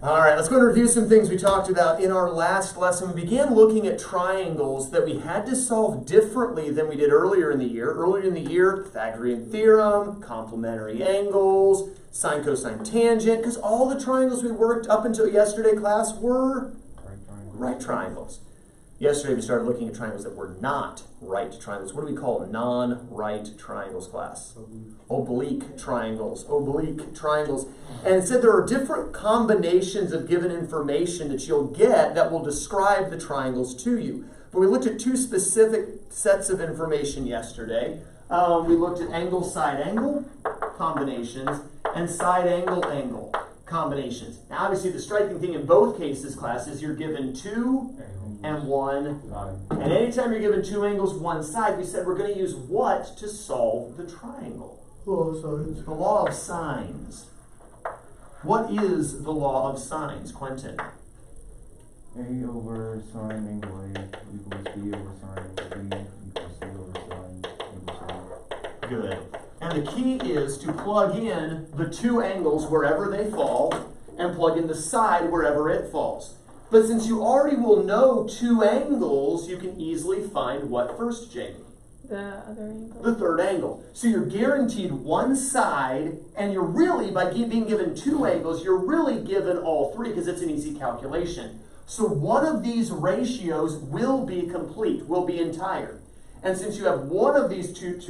All right, let's go and review some things we talked about in our last lesson. We began looking at triangles that we had to solve differently than we did earlier in the year. Earlier in the year, Pythagorean theorem, complementary angles, sine, cosine, tangent, because all the triangles we worked up until yesterday class were right triangles. Yesterday we started looking at triangles that were not right triangles. What do we call non-right triangles, class? Oblique triangles. Oblique triangles. And it said there are different combinations of given information that you'll get that will describe the triangles to you. But we looked at two specific sets of information yesterday. We looked at angle-side angle combinations and side-angle-angle combinations. Now obviously the striking thing in both cases, class, is you're given 2 and 1. And anytime you're given 2 angles, one side, we said we're going to use what to solve the triangle? The law of sines. What is the law of sines, Quentin? A over sine angle A equals B over sine angle B equals C over sine angle C. Good. And the key is to plug in the 2 angles wherever they fall and plug in the side wherever it falls. But since you already will know 2 angles, you can easily find what first, Jamie? The other angle. The third angle. So you're guaranteed one side, and you're really, by being given 2 angles, you're really given all 3 because it's an easy calculation. So one of these ratios will be complete, will be entire. And since you have one of these 3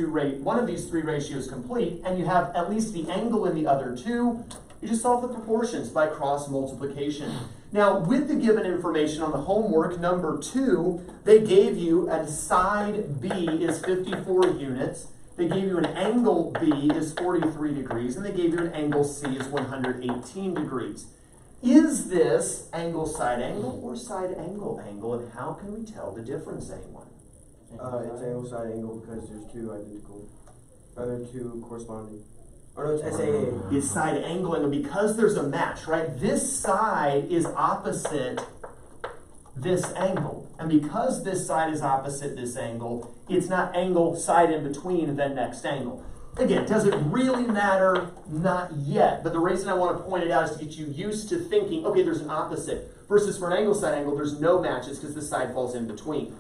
ratios complete, and you have at least the angle in the other 2, you just solve the proportions by cross multiplication. Now, with the given information on the homework, number 2, they gave you a side B is 54 units. They gave you an angle B is 43 degrees, and they gave you an angle C is 118 degrees. Is this angle side angle or side angle angle, and how can we tell the difference, anyone? It's angle side angle because there's 2 identical, other 2 corresponding. Or no, it's SAA. It's side angle angle because there's a match, right? This side is opposite this angle. And because this side is opposite this angle, it's not angle side in between and then next angle. Again, does it really matter? Not yet. But the reason I want to point it out is to get you used to thinking, okay, there's an opposite. Versus for an angle side angle, there's no matches because the side falls in between.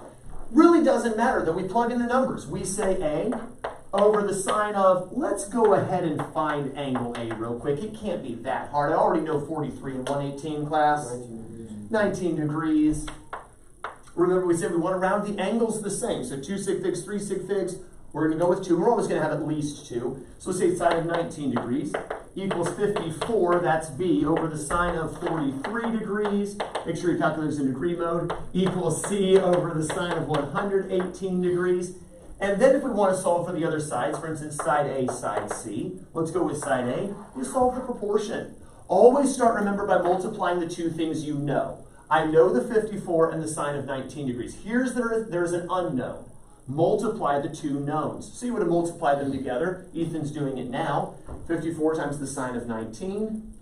Really doesn't matter. Then we plug in the numbers. We say A over the sine of, let's go ahead and find angle A real quick. It can't be that hard. I already know 43 and 118, class. 19 degrees. Remember we said we want to round the angles the same. So 2 sig figs, 3 sig figs. We're going to go with 2. We're always going to have at least 2. So let's say sine of 19 degrees equals 54. That's B over the sine of 43 degrees. Make sure your calculator's in degree mode. Equals C over the sine of 118 degrees. And then if we want to solve for the other sides, for instance, side A, side C, let's go with side A. You solve the proportion. Always start, remember, by multiplying the 2 things you know. I know the 54 and the sine of 19 degrees. There's an unknown. Multiply the 2 knowns. So you would have multiplied them together. Ethan's doing it now. 54 times the sine of 19.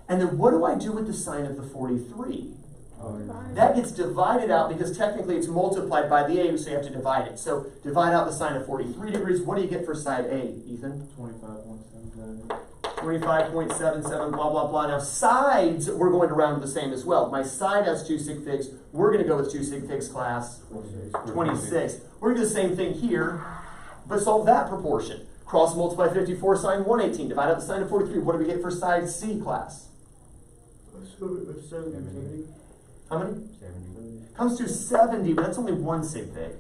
And then what do I do with the sine of the 43? That gets divided out because technically it's multiplied by the A, so you have to divide it. So divide out the sine of 43 degrees. What do you get for side A, Ethan? 25.77. 25.77, blah, blah, blah. Now sides, we're going to round the same as well. My side has 2 sig figs. We're going to go with 2 sig figs, class. 26. We're going to do the same thing here, but solve that proportion. Cross multiply 54, sine 118. Divide out the sine of 43. What do we get for side C, class? 70. How many? 70. Comes to 70, but that's only 1 sig fig.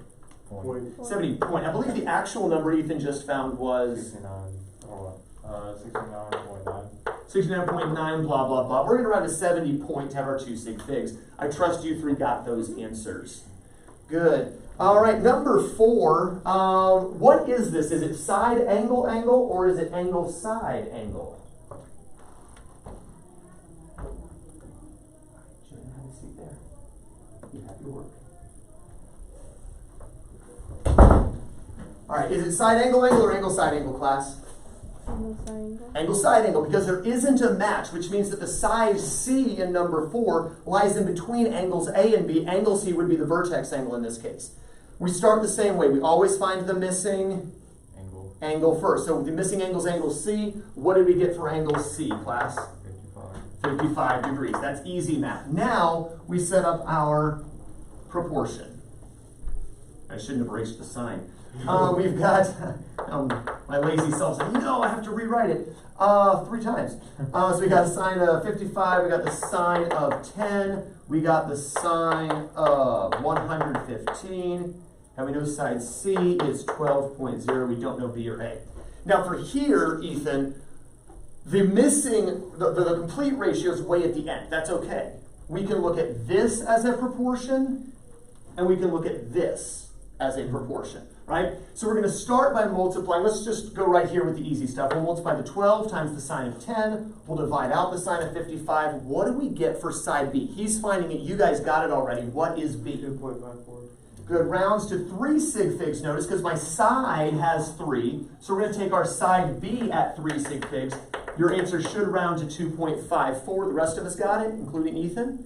70 point. I believe the actual number Ethan just found was 69.9. 69.9, blah, blah, blah. We're going to round to 70 point to have our 2 sig figs. I trust you 3 got those answers. Good. All right, number 4. What is this? Is it side angle angle or is it angle side angle? All right, is it side angle angle or angle side angle, class? Angle side angle. Angle side angle, because there isn't a match, which means that the side C in number 4 lies in between angles A and B. Angle C would be the vertex angle in this case. We start the same way. We always find the missing angle first. So the missing angle is angle C. What did we get for angle C, class? 55 degrees. That's easy math. Now we set up our proportion. I shouldn't have erased the sign. We've got, my lazy self said, no, I have to rewrite it 3 times. So we got a sine of 55, we got the sine of 10, we got the sine of 115, and we know side C is 12.0. We don't know B or A. Now for here, Ethan, the complete ratio is way at the end. That's okay. We can look at this as a proportion, and we can look at this as a proportion, right? So we're going to start by multiplying. Let's just go right here with the easy stuff. We'll multiply the 12 times the sine of 10. We'll divide out the sine of 55. What do we get for side B? He's finding it. You guys got it already. What is B? 2.54. Good. Rounds to 3 sig figs. Notice, because my side has 3. So we're going to take our side B at 3 sig figs. Your answer should round to 2.54. The rest of us got it, including Ethan.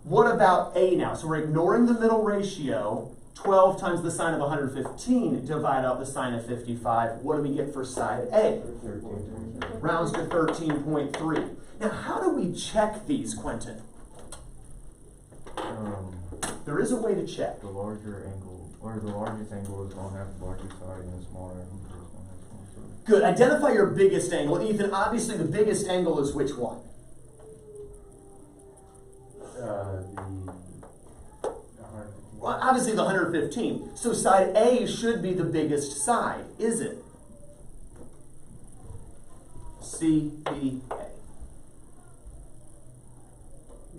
What about A now? So we're ignoring the middle ratio. 12 times the sine of 115, divide out the sine of 55. What do we get for side A? 13. Rounds to 13.3. Now, how do we check these, Quentin? There is a way to check. The larger angle, or the largest angle is going to have the largest side, and the smaller angle is going to have the smaller side. Good. Identify your biggest angle. Ethan, obviously the biggest angle is which one? Well, obviously the 115. So side A should be the biggest side, is it? C, B, A.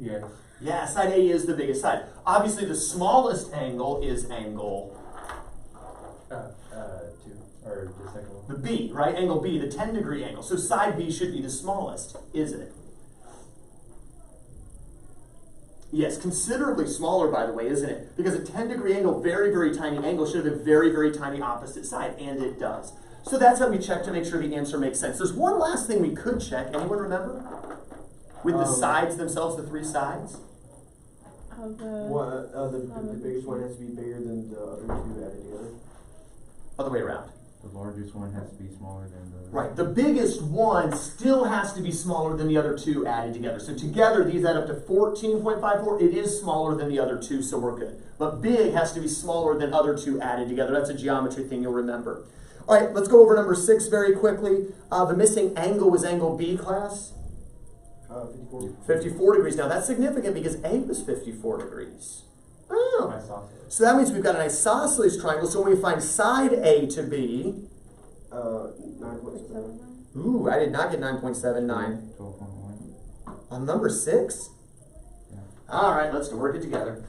Yes. Yeah, side A is the biggest side. Obviously the smallest angle is angle 2, or the second one. the B, right? Angle B, the 10-degree angle. So side B should be the smallest, isn't it? Yes, considerably smaller, by the way, isn't it? Because a 10-degree angle, very, very tiny angle, should have a very, very tiny opposite side, and it does. So that's how we check to make sure the answer makes sense. There's one last thing we could check. Anyone remember? With the sides themselves, the 3 sides? The biggest one has to be bigger than the other 2 added together. Other way around. The largest one has to be smaller than the... Right, the biggest one still has to be smaller than the other 2 added together. So together, these add up to 14.54. It is smaller than the other 2, so we're good. But big has to be smaller than other 2 added together. That's a geometry thing you'll remember. All right, let's go over number 6 very quickly. The missing angle was angle B, class? 54. 54 degrees. Now, that's significant because A was 54 degrees. Oh. Isosceles. So that means we've got an isosceles triangle. So when we find side A to be... 9.7. Ooh, I did not get 9.79. 12.1. On number 6? Yeah. All right, let's work it together.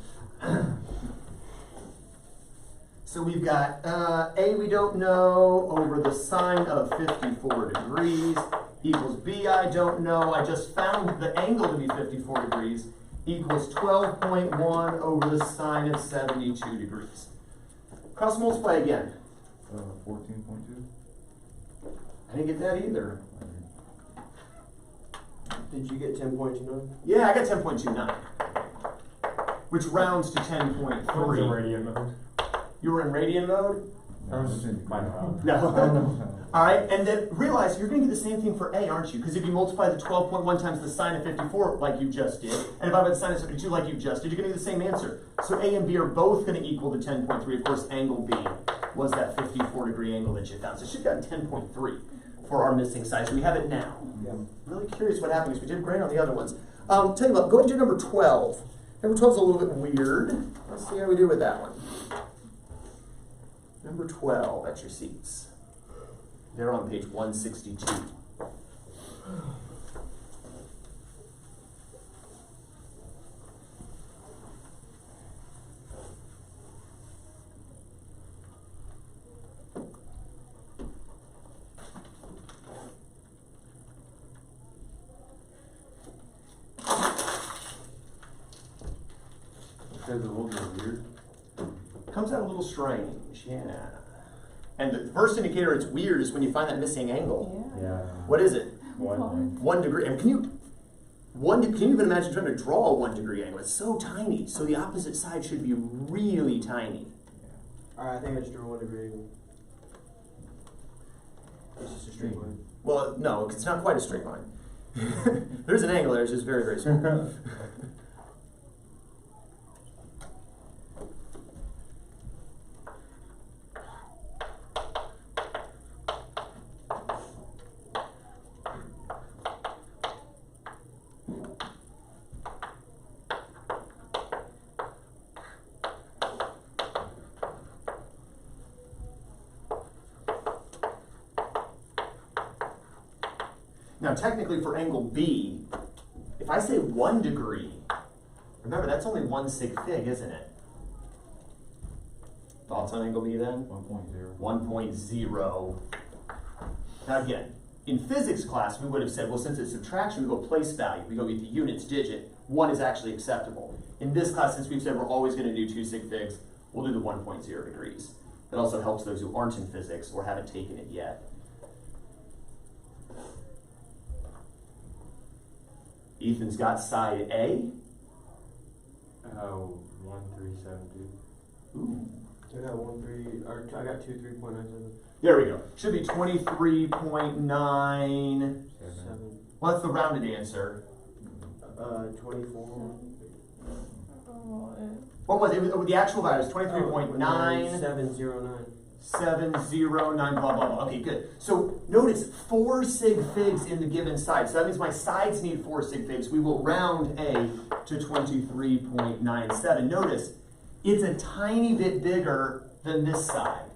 So we've got A we don't know over the sine of 54 degrees equals B I don't know. I just found the angle to be 54 degrees equals 12.1 over the sine of 72 degrees. Cross multiply again. 14.2. I didn't get that either. Did you get 10.29? Yeah, I got 10.29, which rounds to I was in 10.3. radian mode. You were in radian mode? I was minor mode. No. All right, and then realize you're going to get the same thing for A, aren't you? Because if you multiply the 12.1 times the sine of 54, like you just did, and divide by the sine of 72, like you just did, you're going to get the same answer. So A and B are both going to equal to 10.3. Of course, angle B was that 54-degree angle that you found. So it should have gotten 10.3 for our missing side. So we have it now. Yeah. I'm really curious what happened because we did great on the other ones. Tell you what, go ahead and do number 12. Number 12 is a little bit weird. Let's see how we do with that one. Number 12 at your seats. They're on page 162. Because it looks weird. Comes out a little strange, yeah. And the first indicator it's weird is when you find that missing angle. Yeah. Yeah. What is it? 1. 1 degree. And can you even imagine trying to draw a 1 degree angle? It's so tiny. So the opposite side should be really tiny. Alright, I think I just drew 1 degree angle. It's just a straight line. Well, no, it's not quite a straight line. There's an angle there, it's just very, very small. Now, technically for angle B, if I say 1 degree, remember that's only 1 sig fig, isn't it? Thoughts on angle B then? 1.0. 1.0. Now again, in physics class, we would have said, well, since it's subtraction, we go place value. We go get the units digit. 1 is actually acceptable. In this class, since we've said we're always going to do 2 sig figs, we'll do the 1.0 degrees. That also helps those who aren't in physics or haven't taken it yet. Ethan's got side A. 1372. Ooh. I got 2 3.97. There we go. Should be 23.9. 7. Well, that's the rounded answer. 24. Oh, What was it? The actual value is 23.9. 709. 709, blah, blah, blah. Okay, good. So notice 4 sig figs in the given side. So that means my sides need 4 sig figs. We will round A to 23.97. Notice it's a tiny bit bigger than this side.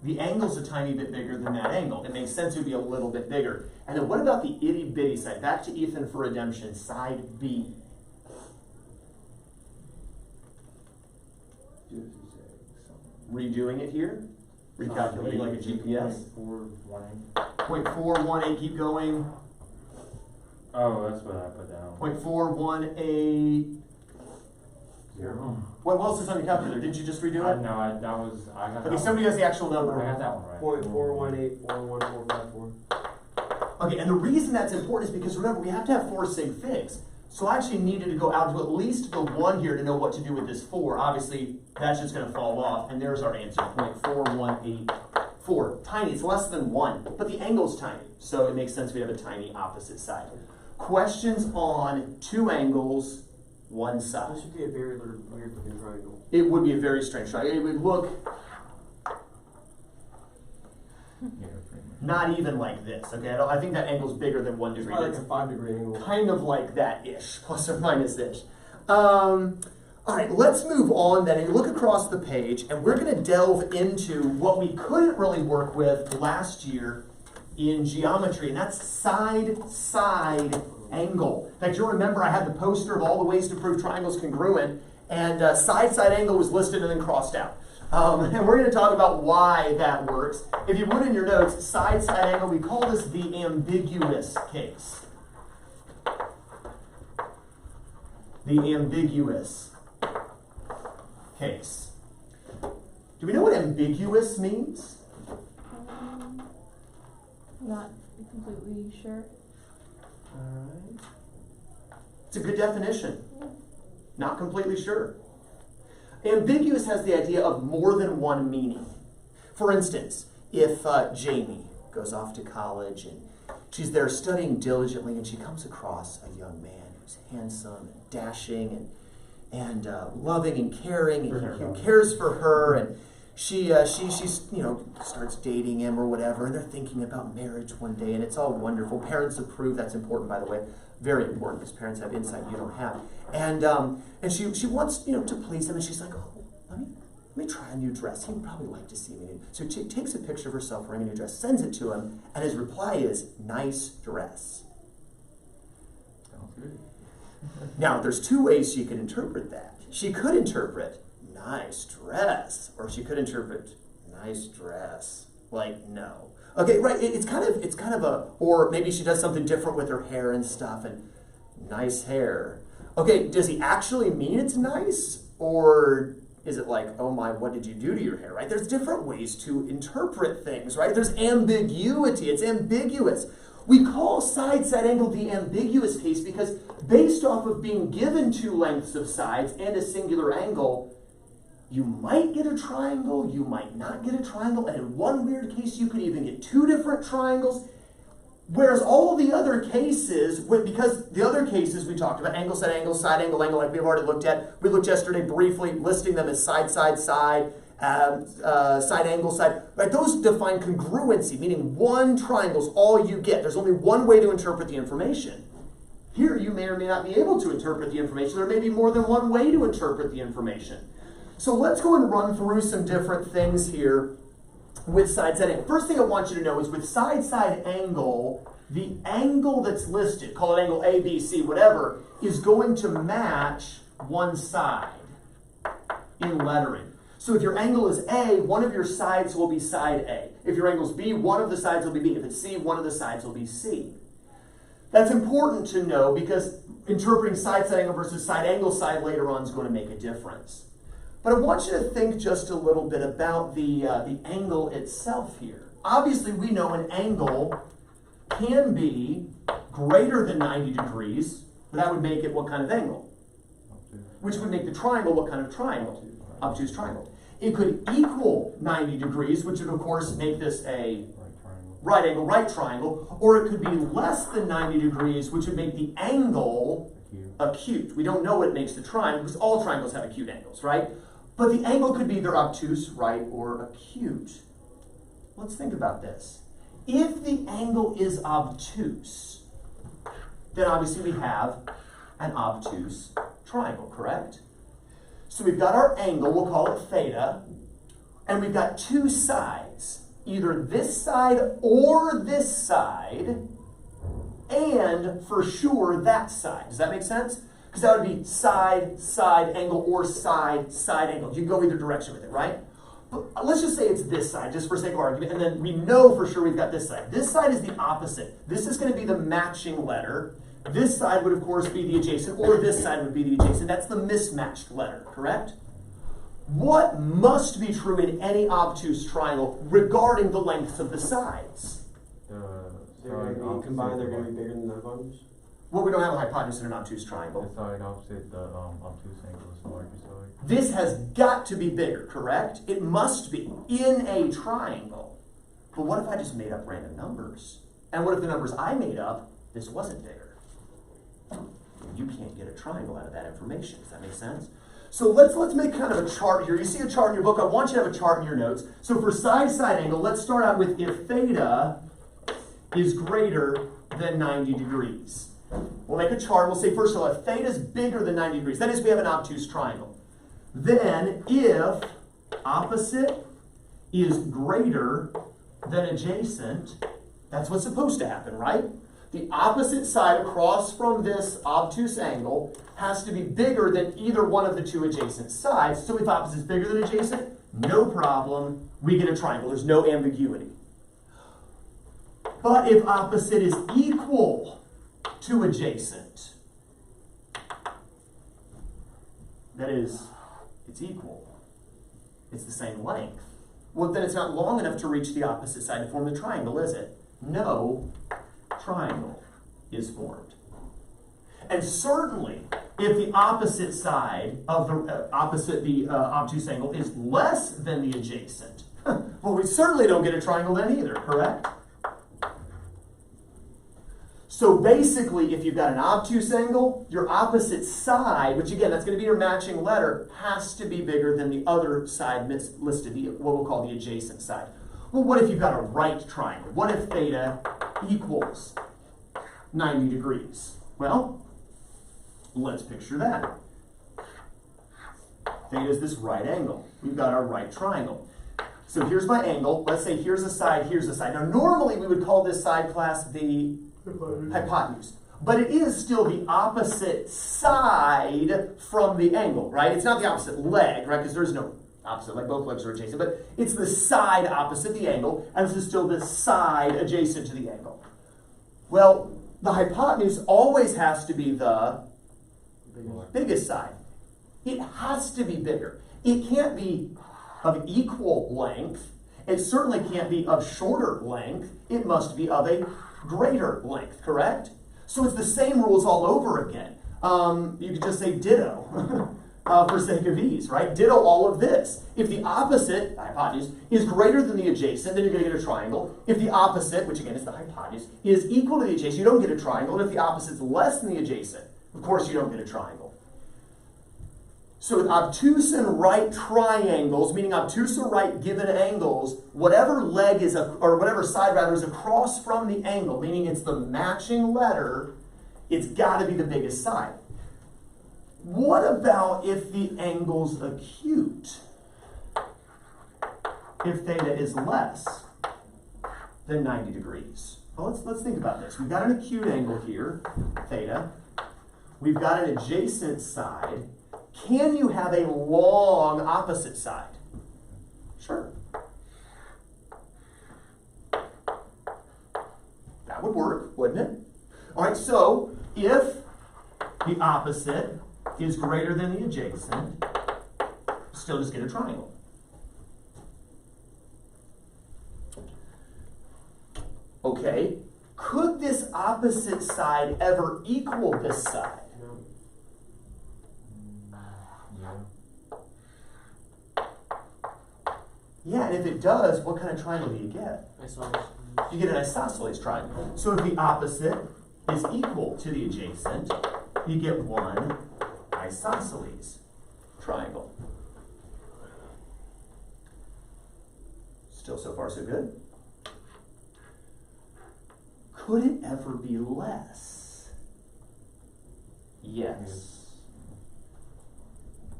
The angle's a tiny bit bigger than that angle. It makes sense it would be a little bit bigger. And then what about the itty bitty side? Back to Ethan for redemption, side B. Redoing it here. Recalculating like a GPS. 0.418. 0.418, keep going. Oh, that's what I put down. 0.418. 0. What else is on your calculator? Did you just redo it? No, I got Okay, that somebody has the actual one. I number. got that one right. 0.418411454. Okay, and the reason that's important is because remember, we have to have 4 sig figs. So I actually needed to go out to at least the 1 here to know what to do with this 4. Obviously, that's just going to fall off, and there's our answer, 0.4184. Tiny, it's less than 1, but the angle's tiny, so it makes sense we have a tiny opposite side. Questions on 2 angles, 1 side. This should be a very weird looking triangle. It would be a very strange triangle. It would look not even like this, okay? I think that angle's bigger than 1 It's degree. probably like a 5-degree angle. Kind of like that-ish, plus or minus-ish. All right, let's move on then and look across the page, and we're going to delve into what we couldn't really work with last year in geometry, and that's side-side angle. In fact, you'll remember I had the poster of all the ways to prove triangles congruent, and side-side angle was listed and then crossed out. And we're going to talk about why that works. If you put in your notes, side-side angle, we call this the ambiguous case. The ambiguous case. Do we know what ambiguous means? Not completely sure. Alright. It's a good definition. Not completely sure. Ambiguous has the idea of more than one meaning. For instance, if Jamie goes off to college and she's there studying diligently and she comes across a young man who's handsome and dashing and loving and caring and he cares for her, and she's starts dating him or whatever, and they're thinking about marriage one day, and it's all wonderful. Parents approve. That's important, by the way. Very important, because parents have insight you don't have. And she wants to please him, and she's like, oh, let me try a new dress. He would probably like to see me. So she takes a picture of herself wearing a new dress, sends it to him, and his reply is, nice dress. Sounds good. Now, there's 2 ways she could interpret that. She could interpret, nice dress, or she could interpret, nice dress. Like, no. Okay, right, it's kind of a, or maybe she does something different with her hair and stuff, and nice hair. Okay, does he actually mean it's nice, or is it like, oh my, what did you do to your hair, right? There's different ways to interpret things, right? There's ambiguity, it's ambiguous. We call side-side angle the ambiguous case because based off of being given 2 lengths of sides and a singular angle, you might get a triangle, you might not get a triangle, and in one weird case, you could even get 2 different triangles. Whereas all the other cases, because the other cases we talked about, angle, side angle, like we've already looked at. We looked yesterday briefly, listing them as side, side angle, side. Right? Those define congruency, meaning one triangle is all you get. There's only one way to interpret the information. Here, you may or may not be able to interpret the information. There may be more than one way to interpret the information. So let's go and run through some different things here with side angle. First thing I want you to know is with side angle, the angle that's listed, call it angle A, B, C, whatever, is going to match one side in lettering. So if your angle is A, one of your sides will be side A. If your angle is B, one of the sides will be B. If it's C, one of the sides will be C. That's important to know because interpreting side angle versus side angle side later on is going to make a difference. But I want you to think just a little bit about the angle itself here. Obviously, we know an angle can be greater than 90 degrees, but that would make it what kind of angle? Which would make the triangle what kind of triangle? Obtuse triangle. It could equal 90 degrees, which would of course make this a right angle, right triangle, or it could be less than 90 degrees, which would make the angle acute. We don't know what makes the triangle, because all triangles have acute angles, right? But the angle could be either obtuse, right, or acute. Let's think about this. If the angle is obtuse, then obviously we have an obtuse triangle, correct? So we've got our angle, we'll call it theta, and we've got two sides, either this side or this side, and for sure that side. Does that make sense? Because that would be side angle, or side angle. You can go either direction with it, right? But let's just say it's this side, just for sake of argument, and then we know for sure we've got this side. This side is the opposite. This is going to be the matching letter. This side would, of course, be the adjacent, or this side would be the adjacent. That's the mismatched letter, correct? What must be true in any obtuse triangle regarding the lengths of the sides? They're going to be combined, they're going to be bigger than the hypotenuse? Well, we don't have a hypotenuse in an obtuse triangle. The side opposite the obtuse angle is the larger side. This has got to be bigger, correct? It must be in a triangle. But what if I just made up random numbers? And what if the numbers I made up, this wasn't bigger? You can't get a triangle out of that information. Does that make sense? So let's make kind of a chart here. You see a chart in your book. I want you to have a chart in your notes. So for side angle, let's start out with if theta is greater than 90 degrees. We'll make a chart. We'll say, first of all, if theta is bigger than 90 degrees, that is, we have an obtuse triangle. Then, if opposite is greater than adjacent, that's what's supposed to happen, right? The opposite side across from this obtuse angle has to be bigger than either one of the two adjacent sides. So if opposite is bigger than adjacent, no problem, we get a triangle. There's no ambiguity. But if opposite is equal to adjacent, that is, it's equal. It's the same length. Well, then it's not long enough to reach the opposite side to form the triangle, is it? No triangle is formed. And certainly, if the opposite side of the obtuse angle is less than the adjacent, well, we certainly don't get a triangle then either, correct? So basically, if you've got an obtuse angle, your opposite side, which again, that's going to be your matching letter, has to be bigger than the other side listed, what we'll call the adjacent side. Well, what if you've got a right triangle? What if theta equals 90 degrees? Well, let's picture that. Theta is this right angle. We've got our right triangle. So here's my angle. Let's say here's a side, here's a side. Now, normally we would call this side class the hypotenuse. But it is still the opposite side from the angle, right? It's not the opposite leg, right? Because there's no opposite, like both legs are adjacent. But it's the side opposite the angle, and this is still the side adjacent to the angle. Well, the hypotenuse always has to be the biggest side. It has to be bigger. It can't be of equal length. It certainly can't be of shorter length. It must be of a greater length, correct? So it's the same rules all over again. You could just say ditto. for sake of ease, right? Ditto all of this. If the opposite, the hypotenuse, is greater than the adjacent, then you're going to get a triangle. If the opposite, which again is the hypotenuse, is equal to the adjacent, you don't get a triangle. And if the opposite is less than the adjacent, of course you don't get a triangle. So with obtuse and right triangles, meaning obtuse or right given angles, whatever leg is, or whatever side rather is across from the angle, meaning it's the matching letter, it's got to be the biggest side. What about if the angle's acute? If theta is less than 90 degrees? Well, let's think about this. We've got an acute angle here, theta. We've got an adjacent side. Can you have a long opposite side? Sure. That would work, wouldn't it? All right, so if the opposite is greater than the adjacent, still just get a triangle. Okay, could this opposite side ever equal this side? Yeah, and if it does, what kind of triangle do you get? You get an isosceles triangle. So if the opposite is equal to the adjacent, you get one isosceles triangle. Still so far so good. Could it ever be less? Yes.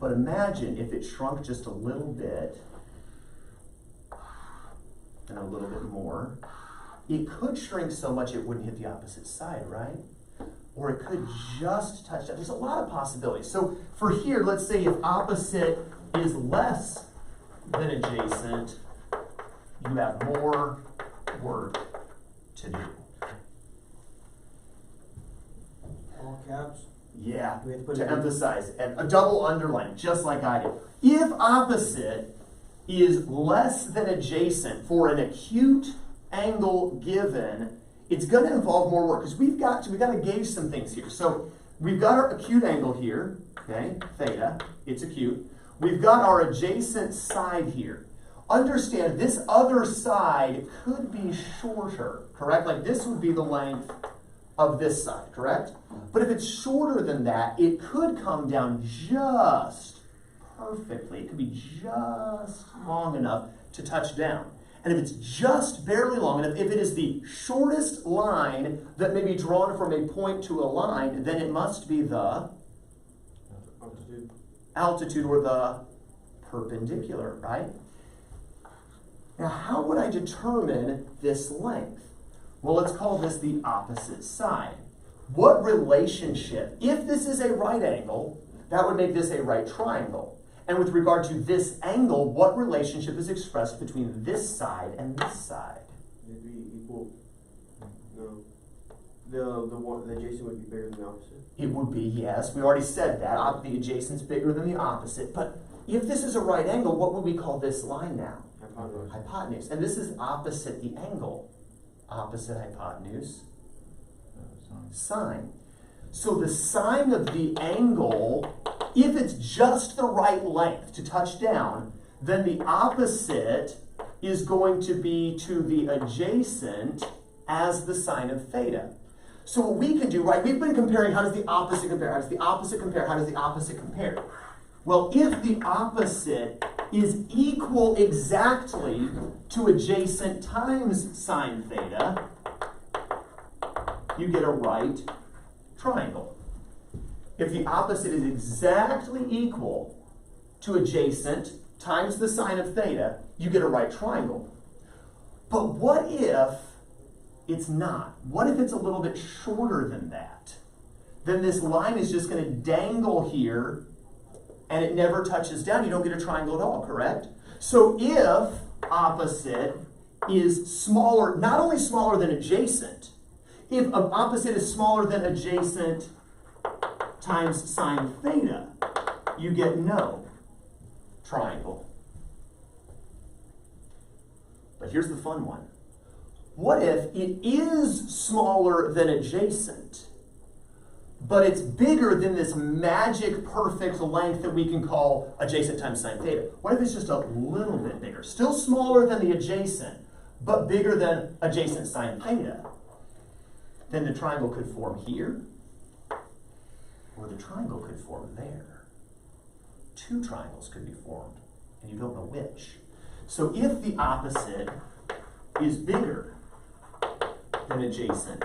But imagine if it shrunk just a little bit and a little bit more. It could shrink so much it wouldn't hit the opposite side, right? Or it could just touch that. There's a lot of possibilities. So for here, let's say if opposite is less than adjacent, you have more work to do. All caps. Yeah, We have to put to it in. emphasize, and a double underline, just like I did. If opposite is less than adjacent for an acute angle given, it's going to involve more work because we've got to gauge some things here. So we've got our acute angle here, okay, theta, it's acute. We've got our adjacent side here. Understand this other side could be shorter, correct? Like this would be the length of this side, correct? But if it's shorter than that, it could come down just perfectly. It could be just long enough to touch down. And if it's just barely long enough, if it is the shortest line that may be drawn from a point to a line, then it must be the altitude or the perpendicular, right? Now, how would I determine this length? Well, let's call this the opposite side. What relationship, if this is a right angle, that would make this a right triangle. And with regard to this angle, what relationship is expressed between this side and this side? It'd be equal. No. The adjacent would be bigger than the opposite. It would be, yes. We already said that. The adjacent's bigger than the opposite. But if this is a right angle, what would we call this line now? Hypotenuse. Hypotenuse. And this is opposite the angle. Opposite hypotenuse, sine. So the sine of the angle, if it's just the right length to touch down, then the opposite is going to be to the adjacent as the sine of theta. So what we can do, right, we've been comparing how does the opposite compare, how does the opposite compare, how does the opposite compare? Well, if the opposite is equal exactly to adjacent times sine theta, you get a right triangle. If the opposite is exactly equal to adjacent times the sine of theta, you get a right triangle. But what if it's not? What if it's a little bit shorter than that? Then this line is just going to dangle here and it never touches down. You don't get a triangle at all, correct? So if opposite is smaller, not only smaller than adjacent, if opposite is smaller than adjacent times sine theta, you get no triangle. But here's the fun one. What if it is smaller than adjacent, but it's bigger than this magic perfect length that we can call adjacent times sine theta. What if it's just a little bit bigger? Still smaller than the adjacent, but bigger than adjacent sine theta. Then the triangle could form here, or the triangle could form there. Two triangles could be formed, and you don't know which. So if the opposite is bigger than adjacent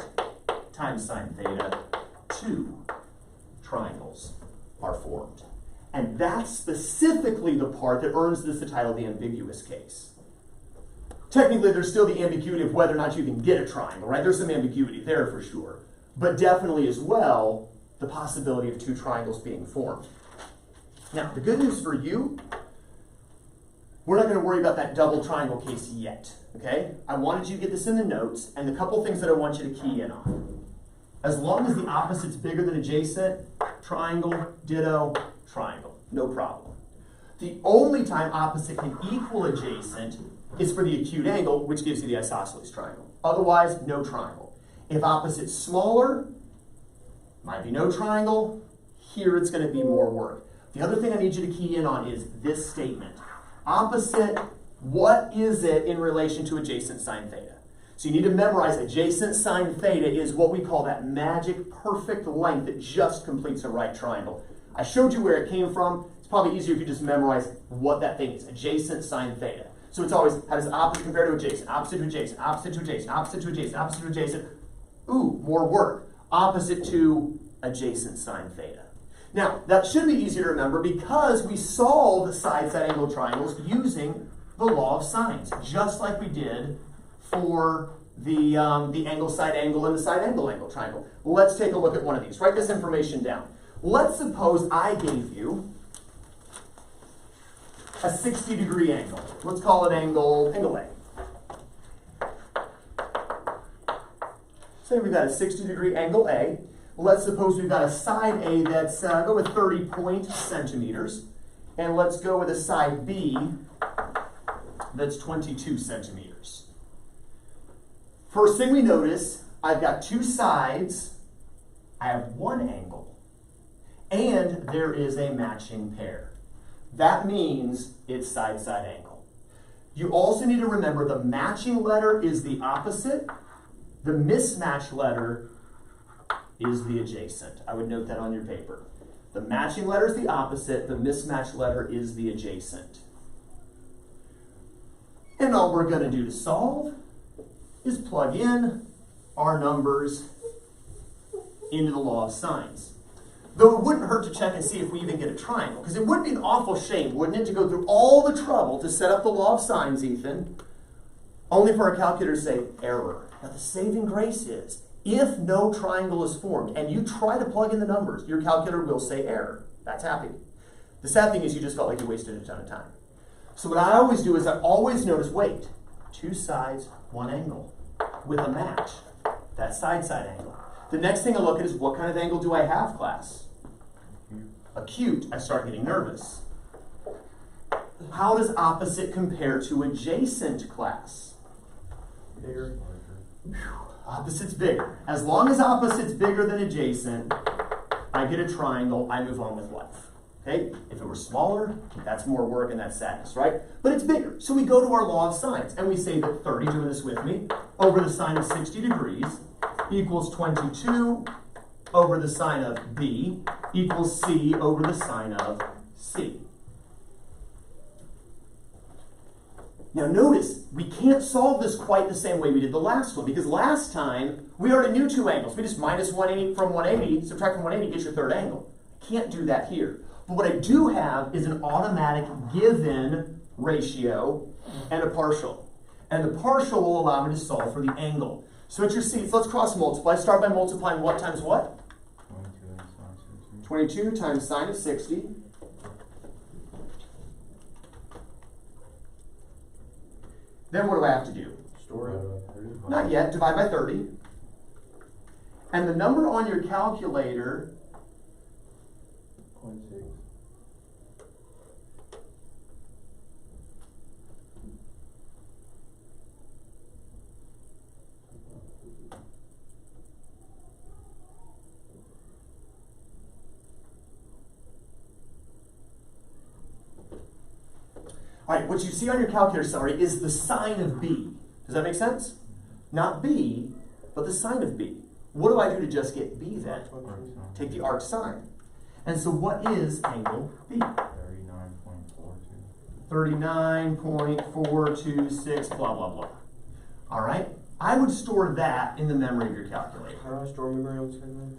times sine theta, two triangles are formed. And that's specifically the part that earns this the title, the ambiguous case. Technically, there's still the ambiguity of whether or not you can get a triangle, right? There's some ambiguity there for sure. But definitely as well, the possibility of two triangles being formed. Now, the good news for you, we're not going to worry about that double triangle case yet, okay? I wanted you to get this in the notes, and the couple things that I want you to key in on. As long as the opposite's bigger than adjacent, triangle, ditto, triangle, no problem. The only time opposite can equal adjacent is for the acute angle, which gives you the isosceles triangle. Otherwise, no triangle. If opposite's smaller, might be no triangle. Here it's going to be more work. The other thing I need you to key in on is this statement. Opposite, what is it in relation to adjacent sine theta? So you need to memorize adjacent sine theta is what we call that magic perfect length that just completes a right triangle. I showed you where it came from. It's probably easier if you just memorize what that thing is, adjacent sine theta. So it's always, how does opposite compare to adjacent? Opposite to adjacent, opposite to adjacent, opposite to adjacent, opposite to adjacent. Ooh, more work. Opposite to adjacent sine theta. Now, that should be easy to remember because we solved side-side angle triangles using the law of sines, just like we did for the angle side angle and the side angle angle triangle. Let's take a look at one of these. Write this information down. Let's suppose I gave you a 60-degree angle. Let's call it angle A. Say we've got a 60-degree angle A. Let's suppose we've got a side A that's, go with 30 centimeters. And let's go with a side B that's 22 centimeters. First thing we notice, I've got two sides. I have one angle. And there is a matching pair. That means it's side-side angle. You also need to remember the matching letter is the opposite. The mismatched letter is the adjacent. I would note that on your paper. The matching letter is the opposite. The mismatched letter is the adjacent. And all we're going to do to solve is plug in our numbers into the law of sines. Though it wouldn't hurt to check and see if we even get a triangle, because it would be an awful shame, wouldn't it, to go through all the trouble to set up the law of sines, Ethan, only for our calculator to say error. Now the saving grace is, if no triangle is formed and you try to plug in the numbers, your calculator will say error. That's happy. The sad thing is you just felt like you wasted a ton of time. So what I always do is I always notice, wait, two sides, one angle with a match. That's side-side angle. The next thing I look at is what kind of angle do I have, class? Acute. I start getting nervous. How does opposite compare to adjacent, class? Bigger. Opposite's bigger. As long as opposite's bigger than adjacent, I get a triangle, I move on with life. Okay? If it were smaller, that's more work and that's sadness, right? But it's bigger. So we go to our law of sines and we say that 30, doing this with me, over the sine of 60 degrees equals 22 over the sine of B equals C over the sine of C. Now notice, we can't solve this quite the same way we did the last one, because last time we already knew two angles. We just minus 180 from 180, subtract from 180, get your third angle. Can't do that here. But what I do have is an automatic given ratio and a partial. And the partial will allow me to solve for the angle. So at your seats, let's cross multiply. Start by multiplying what times what? 22 times sine of 60. Then what do I have to do? Store it. Not yet. Divide by 30. And the number on your calculator, 0.6. All right, what you see on your calculator summary is the sign of B. Does that make sense? Not B, but the sign of B. What do I do to just get B then? Take the arc sine. And so what is angle B? 39.42. 39.426, blah, blah, blah. All right? I would store that in the memory of your calculator. How do I store memory on this calculator?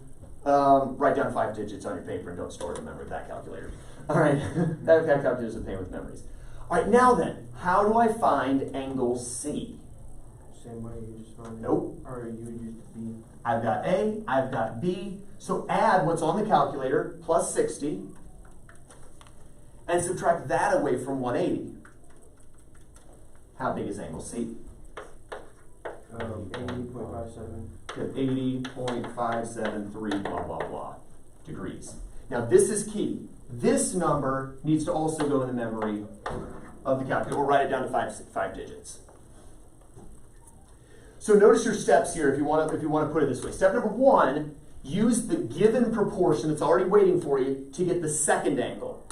Write down 5 digits on your paper and don't store it in the memory of that calculator. All right, that calculator is a pain with memories. All right, now then, how do I find angle C? Same way you just found it. Nope. Or you would use the B. I've got A, I've got B. So add what's on the calculator, plus 60, and subtract that away from 180. How big is angle C? 80.57. Good, 80.573, blah, blah, blah, degrees. Now this is key. This number needs to also go in the memory of the calculator. We'll write it down to five digits. So notice your steps here if you want to put it this way. Step number 1, use the given proportion that's already waiting for you to get the second angle.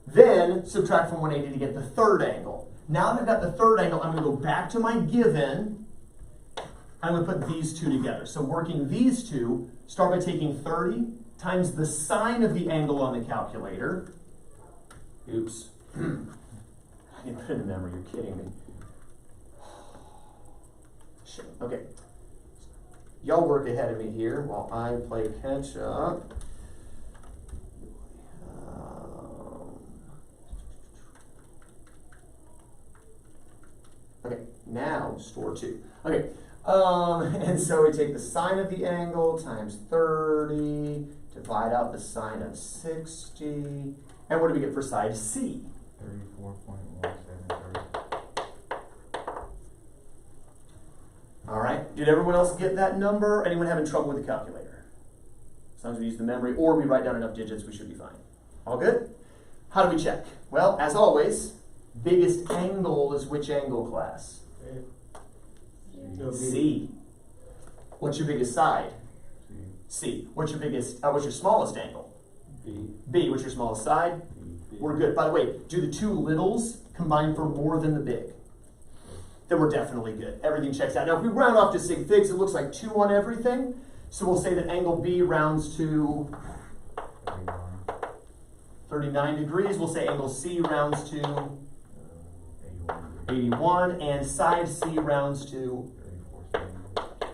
Then subtract from 180 to get the third angle. Now that I've got the third angle, I'm going to go back to my given. I'm going to put these two together. So working these two, start by taking 30 times the sine of the angle on the calculator. Oops. I didn't put it in memory, you're kidding me. Shit. Okay. Y'all work ahead of me here while I play catch up. Okay, now store 2. Okay, and so we take the sine of the angle times 30, divide out the sine of 60, and what do we get for side C? 34.173. All right, did everyone else get that number? Anyone having trouble with the calculator? As long as we use the memory or we write down enough digits, we should be fine. All good? How do we check? Well, as always, biggest angle is which angle, class? No, B. C. What's your biggest side? C. What's your smallest angle? B. B. What's your smallest side? B. We're good. By the way, do the two littles combine for more than the big? Then we're definitely good. Everything checks out. Now, if we round off to sig figs, it looks like 2 on everything. So we'll say that angle B rounds to 39 degrees. We'll say angle C rounds to 81, and side C rounds to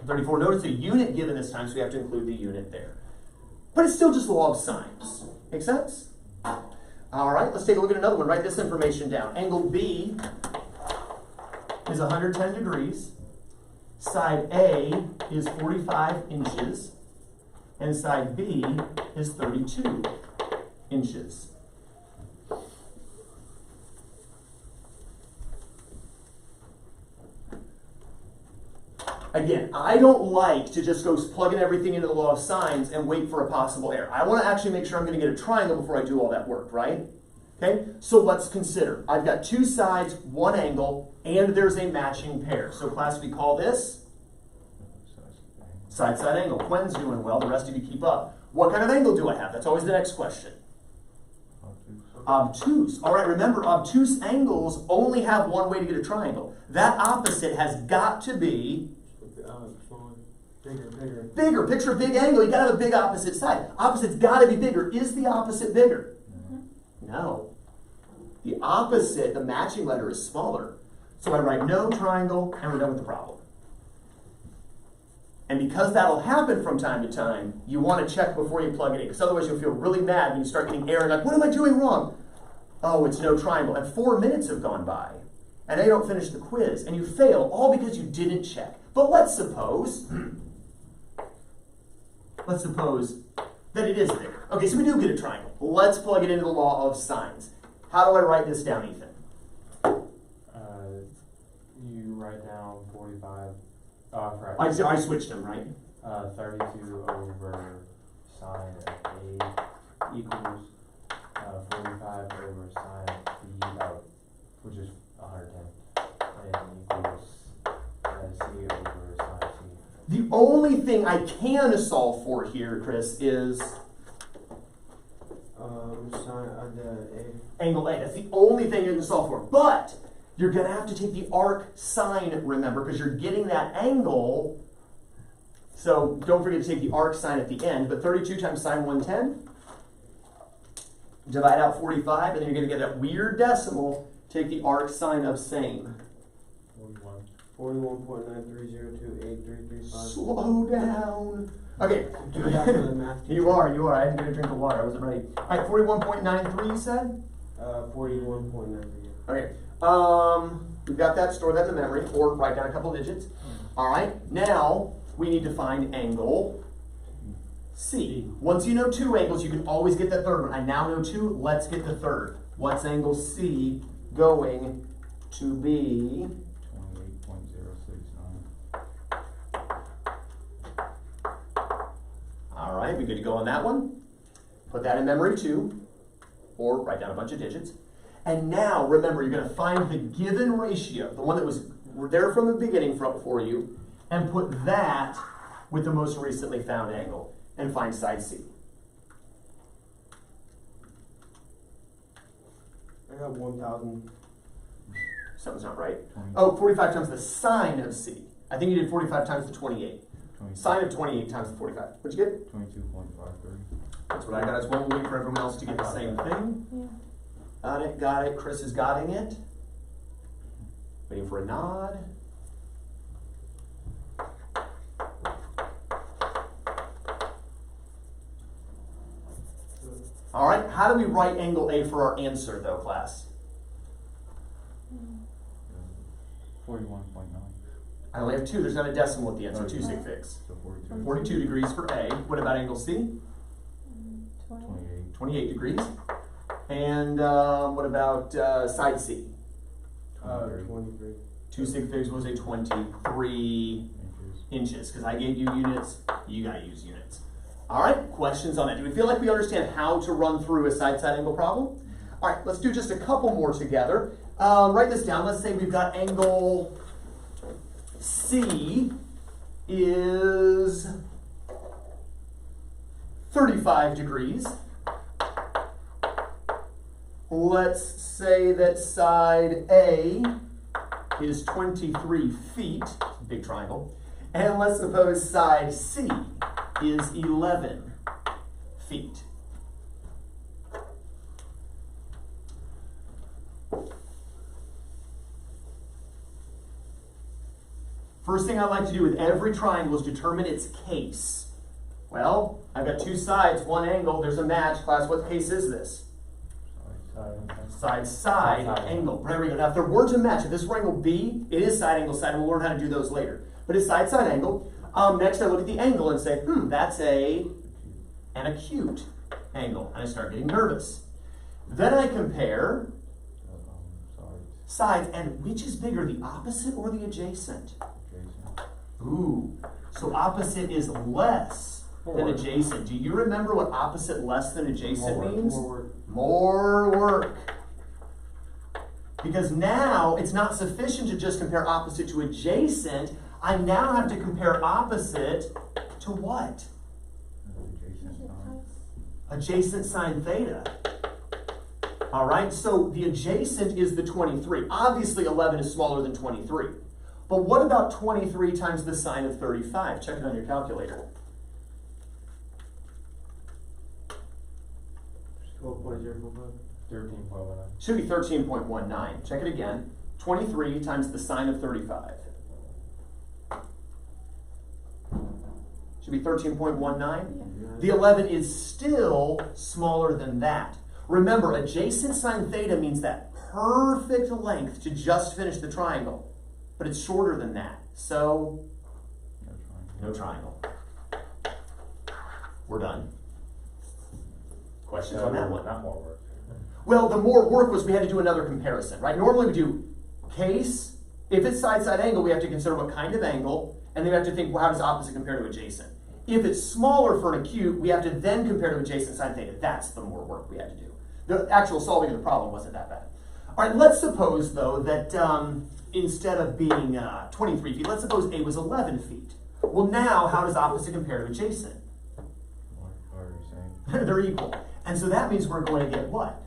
34. Notice the unit given this time, so we have to include the unit there. But it's still just law of sines. Make sense? All right, let's take a look at another one. Write this information down. Angle B is 110 degrees. Side A is 45 inches. And side B is 32 inches. Again, I don't like to just go plugging everything into the law of sines and wait for a possible error. I want to actually make sure I'm going to get a triangle before I do all that work, right? Okay, so let's consider. I've got 2 sides, 1 angle, and there's a matching pair. So class, we call this side-side angle. Quinn's doing well. The rest of you keep up. What kind of angle do I have? That's always the next question. Obtuse. All right, remember, obtuse angles only have one way to get a triangle. That opposite has got to be bigger. Picture a big angle. You got to have a big opposite side. Opposite's got to be bigger. Is the opposite bigger? No. The opposite, the matching letter, is smaller. So I write no triangle, and we're done with the problem. And because that'll happen from time to time, you want to check before you plug it in, because otherwise you'll feel really mad when you start getting error, like, what am I doing wrong? Oh, it's no triangle. And 4 minutes have gone by, and now you don't finish the quiz, and you fail, all because you didn't check. But let's suppose that it is there. Okay, so we do get a triangle. Let's plug it into the law of sines. How do I write this down, Ethan? You write down 45. I switched them, right? 32 over sine of A equals 45 over sine of B, which is 110, and equals C over sine C. The only thing I can solve for here, Chris, is Sine of the A. Angle A. That's the only thing you're going to solve for. But you're going to have to take the arc sine, remember, because you're getting that angle. So don't forget to take the arc sine at the end. But 32 times sine 110. Divide out 45, and then you're going to get that weird decimal. Take the arc sine of same. 41.93028335. Slow down. Okay. Do that for the math teacher. You are. I had to get a drink of water. I wasn't ready. All right, 41.93 you said? 41.93. Okay. We've got that. Store that in the memory, or write down a couple digits. All right. Now we need to find angle C. Once you know two angles, you can always get the third one. I now know two. Let's get the third. What's angle C going to be? 28.069. All right, we good to go on that one? Put that in memory too, or write down a bunch of digits. And now, remember, you're going to find the given ratio, the one that was there from the beginning for you, and put that with the most recently found angle, and find side C. I got 1,000. Something's not right. Oh, 45 times the sine of C. I think you did 45 times the 28. Sine of 28 times the 45. What'd you get? 22.53. That's what I got as well. We'll wait for everyone else to get the same thing. Yeah. Got it. Chris is gotting it. Waiting for a nod. All right, how do we write angle A for our answer though, class? 41.9. I only have two, there's not a decimal at the end, so 2 Okay. sig figs. So 42. 42 degrees for A. What about angle C? 20. 28. 28 degrees. And what about side C? 23. 2 sig figs was a 23 inches, because I gave you units, you gotta use units. All right, questions on that? Do we feel like we understand how to run through a side-side angle problem? All right, let's do just a couple more together. Write this down. Let's say we've got angle C is 35 degrees. Let's say that side A is 23 feet, big triangle. And let's suppose side C is 11 feet. First thing I like to do with every triangle is determine its case. Well, I've got two sides, one angle, there's a match. Class, what case is this? Side angle. There we go. Now, if there weren't a match, if this were angle B, it is side, and we'll learn how to do those later. But it's side angle. Next, I look at the angle and say, that's an acute angle. And I start getting nervous. Then I compare sides, and which is bigger, the opposite or the adjacent? Ooh, so opposite is less than adjacent. Do you remember what opposite less than adjacent means? More work. Because now it's not sufficient to just compare opposite to adjacent. I now have to compare opposite to what? Adjacent sine theta. All right, so the adjacent is the 23. Obviously 11 is smaller than 23. But what about 23 times the sine of 35? Check it on your calculator. 12.045. 13.19. Should be 13.19. Check it again. 23 times the sine of 35. Should be 13.19. The 11 is still smaller than that. Remember, adjacent sine theta means that perfect length to just finish the triangle. But it's shorter than that. So, no triangle. We're done. Questions on that one? Not more work. Well, the more work was we had to do another comparison, right? Normally we do case. If it's side angle, we have to consider what kind of angle, and then we have to think, well, how does opposite compare to adjacent? If it's smaller for an acute, we have to then compare to adjacent sine theta. That's the more work we had to do. The actual solving of the problem wasn't that bad. All right, let's suppose, though, that instead of being 23 feet, let's suppose A was 11 feet. Well, now, how does opposite compare to adjacent? What are you saying? They're equal. And so that means we're going to get what?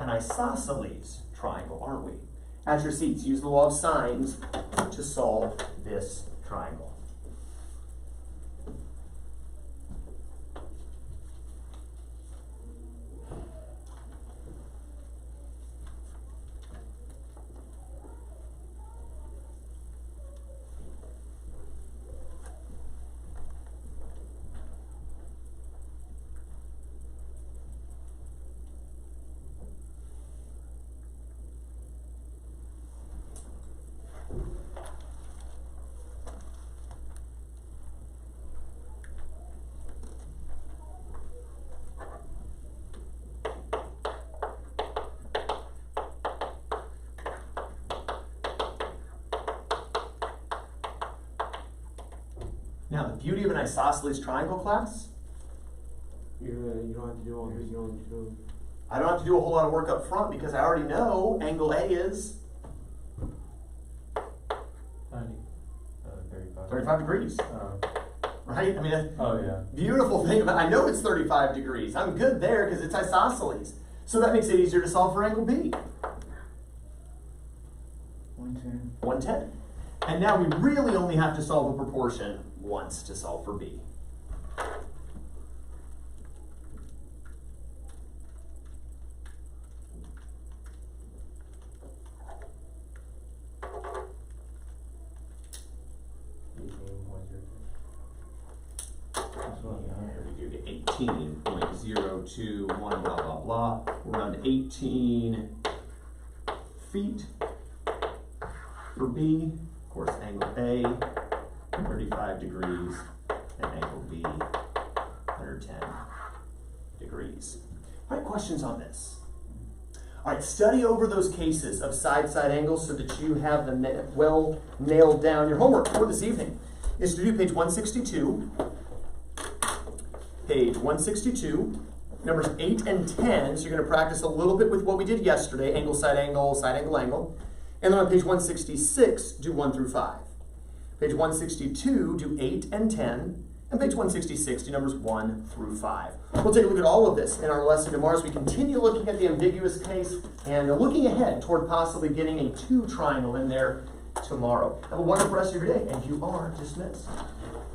An isosceles triangle, aren't we? At your seats, use the law of sines to solve this triangle. Now, the beauty of an isosceles triangle, class, You don't have to do all three, you only do. I don't have to do a whole lot of work up front because I already know angle A is 90. 35. 35 degrees, right? I mean, Oh, yeah. beautiful thing about I know it's 35 degrees. I'm good there because it's isosceles. So that makes it easier to solve for angle B. 110. 110. And now we really only have to solve a proportion once to solve for B. That's what I There we go to 18.021, blah, blah, blah. We're on 18 feet for B. Of course, angle A, 35 degrees, and angle B, 110 degrees. All right, questions on this? All right, study over those cases of side-side angles so that you have them well nailed down. Your homework for this evening is to do page 162, numbers 8 and 10. So you're going to practice a little bit with what we did yesterday, angle, side angle, side angle, angle. And then on page 166, do 1 through 5. Page 162, do 8 and 10. And page 166, do numbers 1 through 5. We'll take a look at all of this in our lesson tomorrow as we continue looking at the ambiguous case and looking ahead toward possibly getting a 2 triangle in there tomorrow. Have a wonderful rest of your day, and you are dismissed.